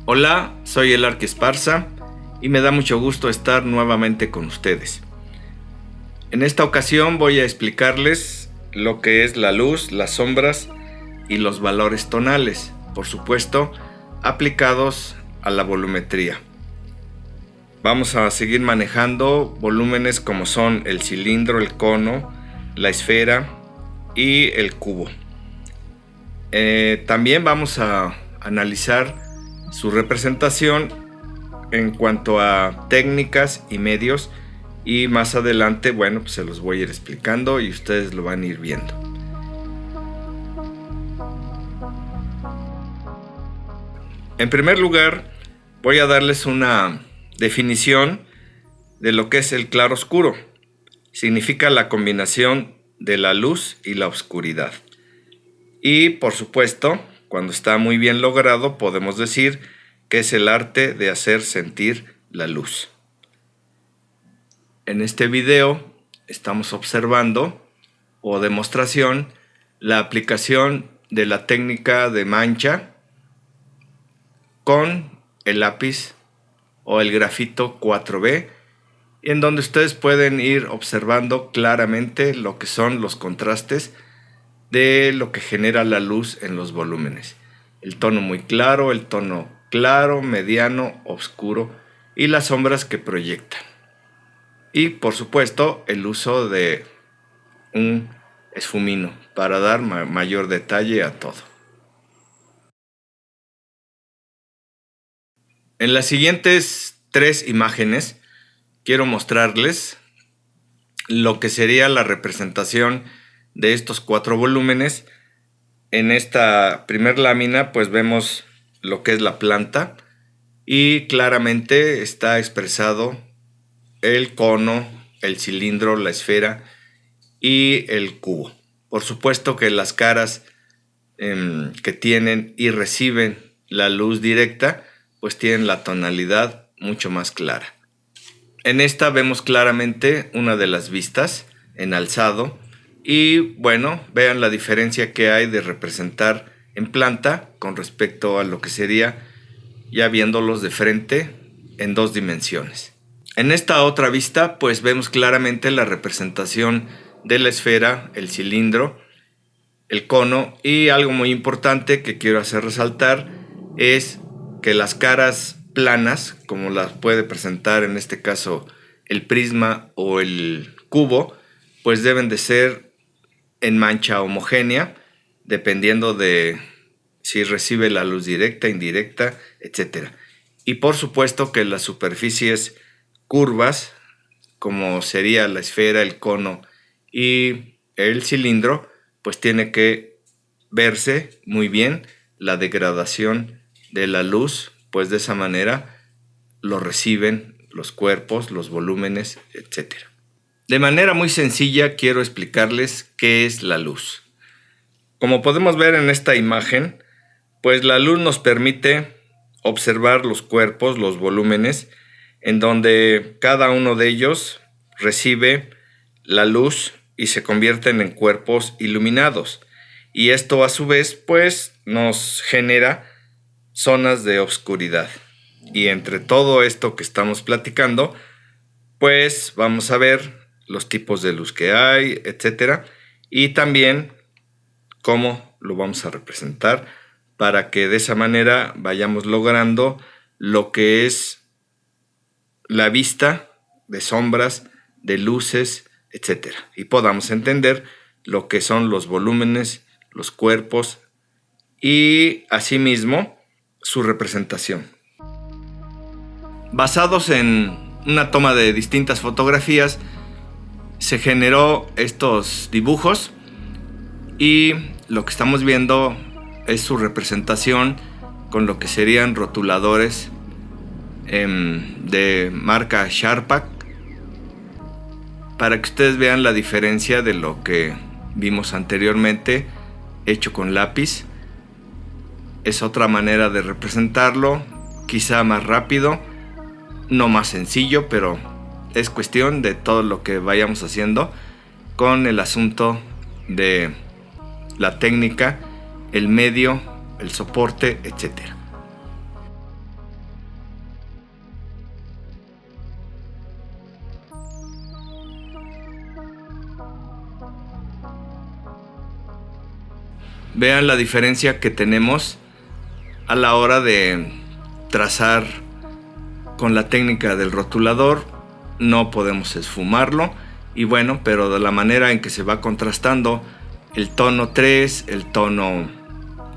Hola, soy Elarque Esparza y me da mucho gusto estar nuevamente con ustedes. En esta ocasión voy a explicarles lo que es la luz, las sombras y los valores tonales, por supuesto, aplicados a la volumetría. Vamos a seguir manejando volúmenes como son el cilindro, el cono, la esfera y el cubo. También vamos a analizar su representación en cuanto a técnicas y medios, y más adelante, bueno, pues se los voy a ir explicando y ustedes lo van a ir viendo. En primer lugar, voy a darles una definición de lo que es el claroscuro. Significa la combinación de la luz y la oscuridad. Y por supuesto, cuando está muy bien logrado, podemos decir que es el arte de hacer sentir la luz. En este video estamos observando o demostración la aplicación de la técnica de mancha con el lápiz o el grafito 4B, en donde ustedes pueden ir observando claramente lo que son los contrastes de lo que genera la luz en los volúmenes. El tono muy claro, el tono claro, mediano, oscuro y las sombras que proyectan. Y por supuesto el uso de un esfumino para dar mayor detalle a todo. En las siguientes 3 imágenes quiero mostrarles lo que sería la representación de estos 4 volúmenes. En esta primer lámina pues vemos lo que es la planta y claramente está expresado el cono, el cilindro, la esfera y el cubo. Por supuesto que las caras que tienen y reciben la luz directa pues tienen la tonalidad mucho más clara. En esta vemos claramente una de las vistas en alzado. Y bueno, vean la diferencia que hay de representar en planta con respecto a lo que sería ya viéndolos de frente en 2 dimensiones. En esta otra vista pues vemos claramente la representación de la esfera, el cilindro, el cono, y algo muy importante que quiero hacer resaltar es que las caras planas, como las puede presentar en este caso el prisma o el cubo, pues deben de ser en mancha homogénea, dependiendo de si recibe la luz directa, indirecta, etc. Y por supuesto que las superficies curvas, como sería la esfera, el cono y el cilindro, pues tiene que verse muy bien la degradación de la luz, pues de esa manera lo reciben los cuerpos, los volúmenes, etc. De manera muy sencilla quiero explicarles qué es la luz. Como podemos ver en esta imagen, pues la luz nos permite observar los cuerpos, los volúmenes, en donde cada uno de ellos recibe la luz y se convierten en cuerpos iluminados. Y esto a su vez pues nos genera zonas de oscuridad. Y entre todo esto que estamos platicando, pues vamos a ver los tipos de luz que hay, etcétera, y también cómo lo vamos a representar para que de esa manera vayamos logrando lo que es la vista de sombras, de luces, etcétera, y podamos entender lo que son los volúmenes, los cuerpos y asimismo su representación. Basados en una toma de distintas fotografías, se generó estos dibujos y lo que estamos viendo es su representación con lo que serían rotuladores de marca Sharpak, para que ustedes vean la diferencia de lo que vimos anteriormente hecho con lápiz. Es otra manera de representarlo, quizá más rápido, no más sencillo, pero es cuestión de todo lo que vayamos haciendo con el asunto de la técnica, el medio, el soporte, etc. Vean la diferencia que tenemos a la hora de trazar con la técnica del rotulador. No podemos esfumarlo, y bueno, pero de la manera en que se va contrastando el tono 3, el tono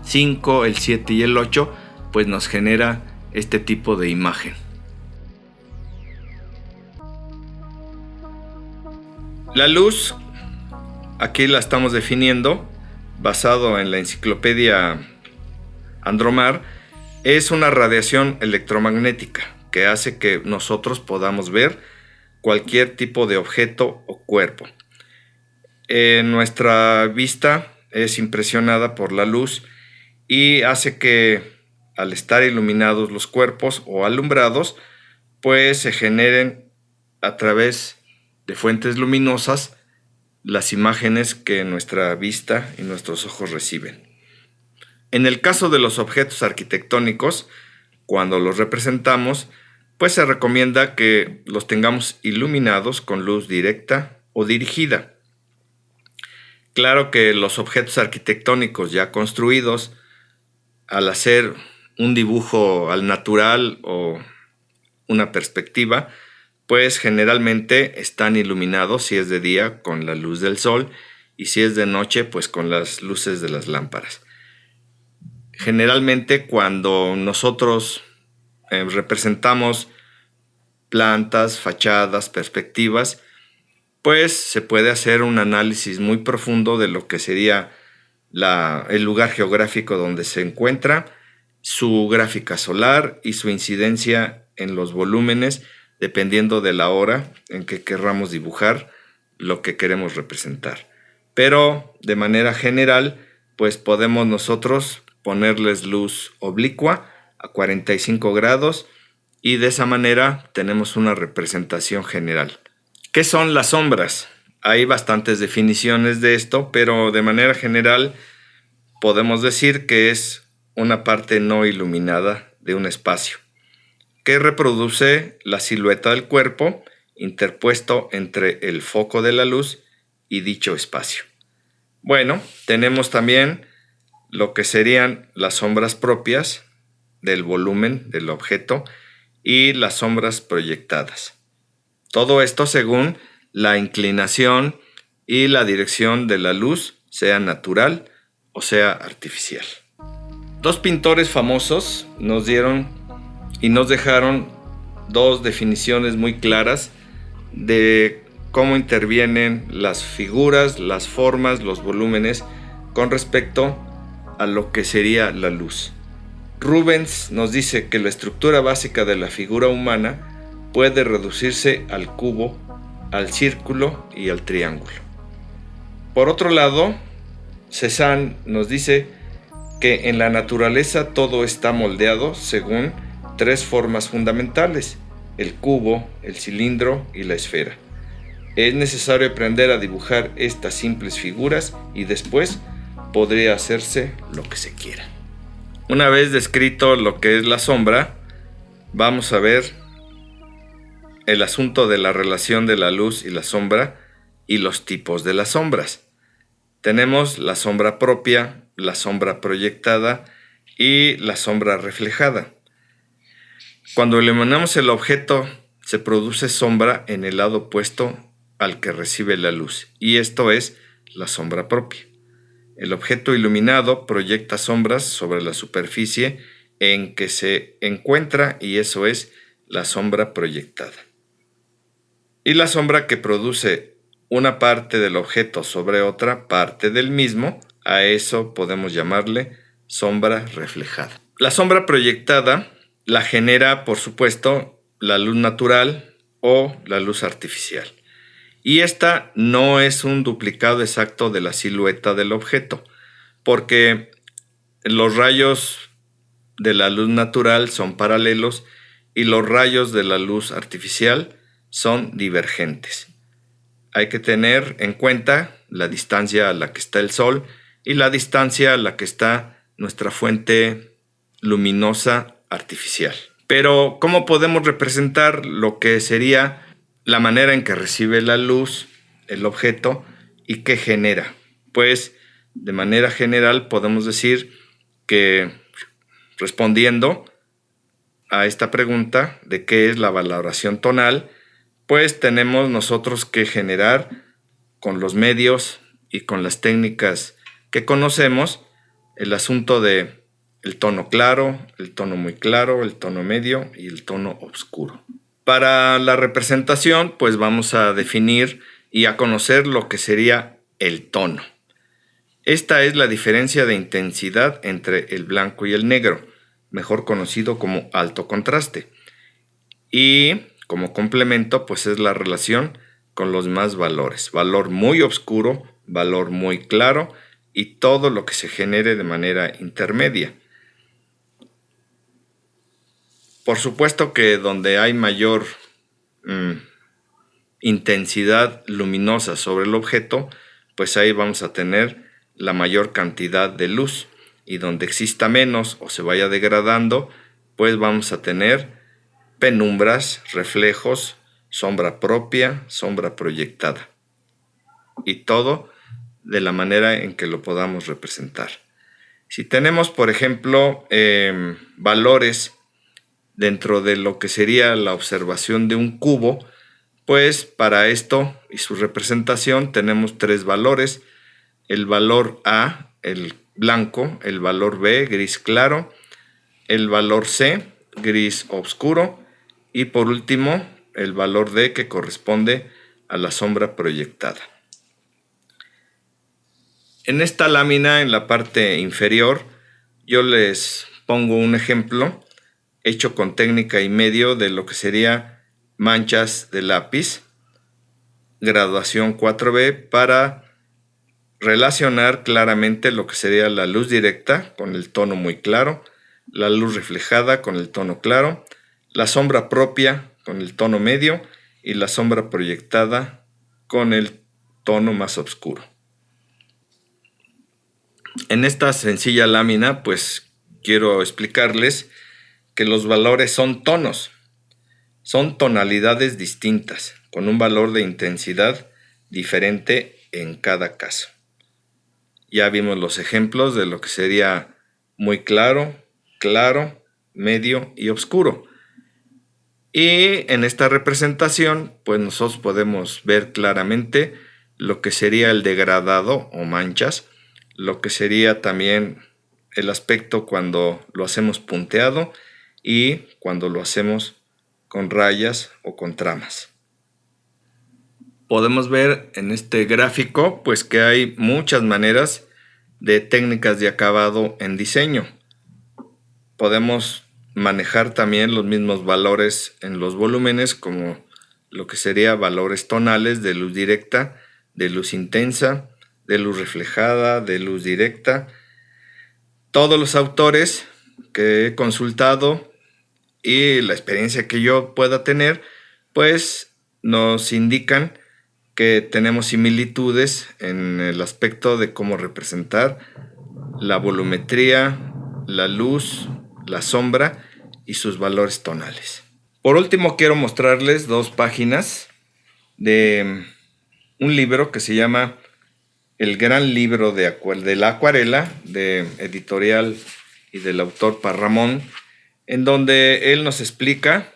5, el 7 y el 8, pues nos genera este tipo de imagen. La luz, aquí la estamos definiendo basado en la enciclopedia Andromar. Es una radiación electromagnética que hace que nosotros podamos ver cualquier tipo de objeto o cuerpo. Nuestra vista es impresionada por la luz y hace que, al estar iluminados los cuerpos o alumbrados, pues se generen a través de fuentes luminosas las imágenes que nuestra vista y nuestros ojos reciben. En el caso de los objetos arquitectónicos, cuando los representamos, pues se recomienda que los tengamos iluminados con luz directa o dirigida. Claro que los objetos arquitectónicos ya construidos, al hacer un dibujo al natural o una perspectiva, pues generalmente están iluminados, si es de día, con la luz del sol, y si es de noche, pues con las luces de las lámparas. Generalmente cuando nosotros representamos plantas, fachadas, perspectivas, pues se puede hacer un análisis muy profundo de lo que sería el lugar geográfico donde se encuentra, su gráfica solar y su incidencia en los volúmenes, dependiendo de la hora en que querramos dibujar lo que queremos representar. Pero de manera general, pues podemos nosotros ponerles luz oblicua a 45 grados y de esa manera tenemos una representación general. ¿Qué son las sombras? Hay bastantes definiciones de esto, pero de manera general podemos decir que es una parte no iluminada de un espacio que reproduce la silueta del cuerpo interpuesto entre el foco de la luz y dicho espacio. Bueno, tenemos también lo que serían las sombras propias del volumen del objeto y las sombras proyectadas. Todo esto según la inclinación y la dirección de la luz, sea natural o sea artificial. Dos pintores famosos nos dieron y nos dejaron dos definiciones muy claras de cómo intervienen las figuras, las formas, los volúmenes con respecto a lo que sería la luz. Rubens nos dice que la estructura básica de la figura humana puede reducirse al cubo, al círculo y al triángulo. Por otro lado, Cézanne nos dice que en la naturaleza todo está moldeado según tres formas fundamentales: el cubo, el cilindro y la esfera. Es necesario aprender a dibujar estas simples figuras y después podría hacerse lo que se quiera. Una vez descrito lo que es la sombra, vamos a ver el asunto de la relación de la luz y la sombra y los tipos de las sombras. Tenemos la sombra propia, la sombra proyectada y la sombra reflejada. Cuando iluminamos el objeto, se produce sombra en el lado opuesto al que recibe la luz, y esto es la sombra propia. El objeto iluminado proyecta sombras sobre la superficie en que se encuentra, y eso es la sombra proyectada. Y la sombra que produce una parte del objeto sobre otra parte del mismo, a eso podemos llamarle sombra reflejada. La sombra proyectada la genera, por supuesto, la luz natural o la luz artificial. Y esta no es un duplicado exacto de la silueta del objeto, porque los rayos de la luz natural son paralelos y los rayos de la luz artificial son divergentes. Hay que tener en cuenta la distancia a la que está el sol y la distancia a la que está nuestra fuente luminosa artificial. Pero, ¿cómo podemos representar lo que sería la manera en que recibe la luz el objeto y qué genera? Pues de manera general podemos decir que, respondiendo a esta pregunta de qué es la valoración tonal, pues tenemos nosotros que generar con los medios y con las técnicas que conocemos el asunto de el tono claro, el tono muy claro, el tono medio y el tono oscuro. Para la representación, pues vamos a definir y a conocer lo que sería el tono. Esta es la diferencia de intensidad entre el blanco y el negro, mejor conocido como alto contraste. Y como complemento, pues es la relación con los demás valores. Valor muy oscuro, valor muy claro y todo lo que se genere de manera intermedia. Por supuesto que donde hay mayor intensidad luminosa sobre el objeto, pues ahí vamos a tener la mayor cantidad de luz, y donde exista menos o se vaya degradando, pues vamos a tener penumbras, reflejos, sombra propia, sombra proyectada, y todo de la manera en que lo podamos representar. Si tenemos, por ejemplo, valores dentro de lo que sería la observación de un cubo, pues para esto y su representación tenemos tres valores: el valor A, el blanco; el valor B, gris claro; el valor C, gris oscuro; y por último el valor D, que corresponde a la sombra proyectada. En esta lámina, en la parte inferior, yo les pongo un ejemplo hecho con técnica y medio de lo que sería manchas de lápiz, graduación 4B, para relacionar claramente lo que sería la luz directa con el tono muy claro, la luz reflejada con el tono claro, la sombra propia con el tono medio y la sombra proyectada con el tono más oscuro. En esta sencilla lámina, pues quiero explicarles que los valores son tonos, son tonalidades distintas, con un valor de intensidad diferente en cada caso. Ya vimos los ejemplos de lo que sería muy claro, claro, medio y oscuro. Y en esta representación, pues nosotros podemos ver claramente lo que sería el degradado o manchas, lo que sería también el aspecto cuando lo hacemos punteado y cuando lo hacemos con rayas o con tramas. Podemos ver en este gráfico pues que hay muchas maneras de técnicas de acabado en diseño. Podemos manejar también los mismos valores en los volúmenes, como lo que sería valores tonales de luz directa, de luz intensa, de luz reflejada, de luz directa. Todos los autores que he consultado y la experiencia que yo pueda tener, pues nos indican que tenemos similitudes en el aspecto de cómo representar la volumetría, la luz, la sombra y sus valores tonales. Por último, quiero mostrarles dos páginas de un libro que se llama El Gran Libro de la Acuarela, de editorial y del autor Parramón, en donde él nos explica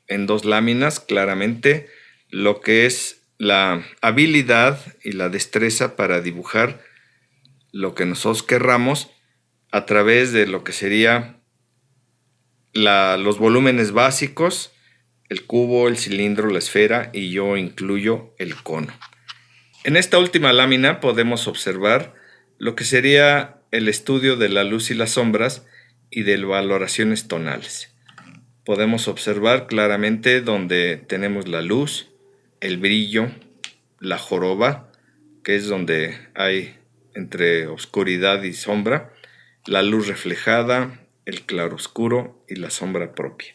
en dos láminas claramente lo que es la habilidad y la destreza para dibujar lo que nosotros querramos a través de lo que sería los volúmenes básicos, el cubo, el cilindro, la esfera, y yo incluyo el cono. En esta última lámina podemos observar lo que sería el estudio de la luz y las sombras y de valoraciones tonales. Podemos observar claramente donde tenemos la luz, el brillo, la joroba, que es donde hay entre oscuridad y sombra, la luz reflejada, el claroscuro y la sombra propia.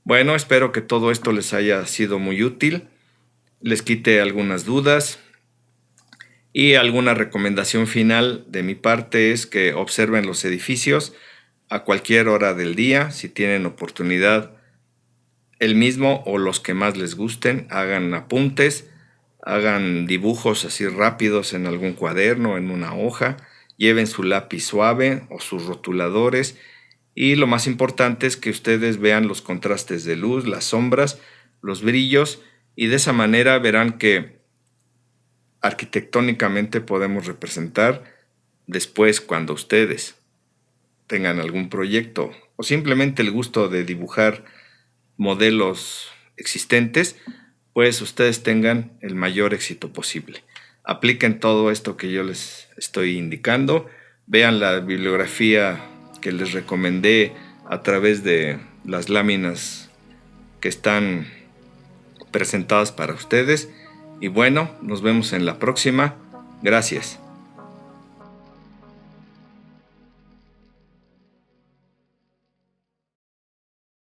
Bueno, espero que todo esto les haya sido muy útil, les quite algunas dudas, y alguna recomendación final de mi parte es que observen los edificios a cualquier hora del día. Si tienen oportunidad, el mismo o los que más les gusten, hagan apuntes, hagan dibujos así rápidos en algún cuaderno, en una hoja, lleven su lápiz suave o sus rotuladores y lo más importante es que ustedes vean los contrastes de luz, las sombras, los brillos y de esa manera verán que arquitectónicamente podemos representar después cuando ustedes tengan algún proyecto o simplemente el gusto de dibujar modelos existentes, pues ustedes tengan el mayor éxito posible. Apliquen todo esto que yo les estoy indicando, vean la bibliografía que les recomendé a través de las láminas que están presentadas para ustedes y bueno, nos vemos en la próxima. Gracias.